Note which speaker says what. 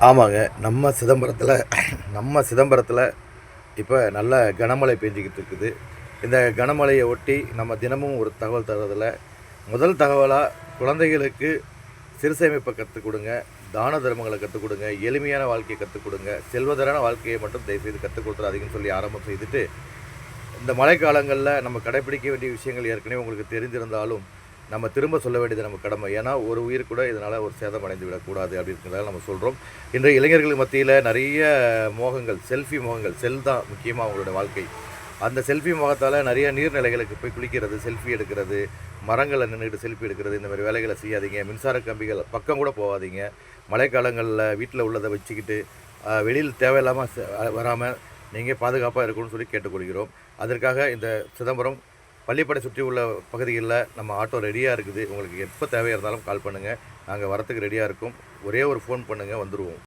Speaker 1: ஆமாங்க. நம்ம சிதம்பரத்தில் இப்போ நல்ல கனமழை பெஞ்சிக்கிட்டு இருக்குது. இந்த கனமழையை ஒட்டி நம்ம தினமும் ஒரு தகவல் தர்றதில, முதல் தகவலாக குழந்தைகளுக்கு சிறுசேமிப்பை கற்றுக் கொடுங்க, தான தர்மங்களை கற்றுக் கொடுங்க, எளிமையான வாழ்க்கையை கற்றுக் கொடுங்க, செல்வதரான வாழ்க்கையை மட்டும் தயவுசெய்து கற்றுக் கொடுத்துறாதீங்கன்னு சொல்லி ஆரம்பம் செய்துட்டு, இந்த மழைக்காலங்களில் நம்ம கடைப்பிடிக்க வேண்டிய விஷயங்கள் ஏற்கனவே உங்களுக்கு தெரிந்திருந்தாலும், நம்ம திரும்ப சொல்ல வேண்டியது நம்ம கடமை. ஏன்னா ஒரு உயிர் கூட இதனால் ஒரு சேதம் அடைந்து விடக்கூடாது அப்படின்றதால நம்ம சொல்கிறோம். இன்றைய இளைஞர்கள் மத்தியில் நிறைய மோகங்கள், செல்ஃபி மோகங்கள், செல் தான் முக்கியமாக அவங்களோட வாழ்க்கை. அந்த செல்ஃபி மோகத்தால் நிறைய நீர்நிலைகளுக்கு போய் குளிக்கிறது, செல்ஃபி எடுக்கிறது, மரங்களை நின்றுக்கிட்டு செல்ஃபி எடுக்கிறது, இந்த மாதிரி வேலைகளை செய்யாதீங்க. மின்சார கம்பிகள் பக்கம் கூட போகாதீங்க. மழைக்காலங்களில் வீட்டில் உள்ளதை வச்சுக்கிட்டு வெளியில் தேவையில்லாமல் வராமல் நீங்கள் பாதுகாப்பாக இருக்கணும்னு சொல்லி கேட்டுக்கொள்கிறோம். அதற்காக இந்த சிதம்பரம் பள்ளிப்படை சுற்றி உள்ள பகுதிகளில் நம்ம ஆட்டோ ரெடியாக இருக்குது. உங்களுக்கு எப்போ தேவையாக இருந்தாலும் கால் பண்ணுங்கள். நாங்கள் வரத்துக்கு ரெடியாக இருக்கோம். ஒரே ஒரு ஃபோன் பண்ணுங்கள், வந்துடுவோம்.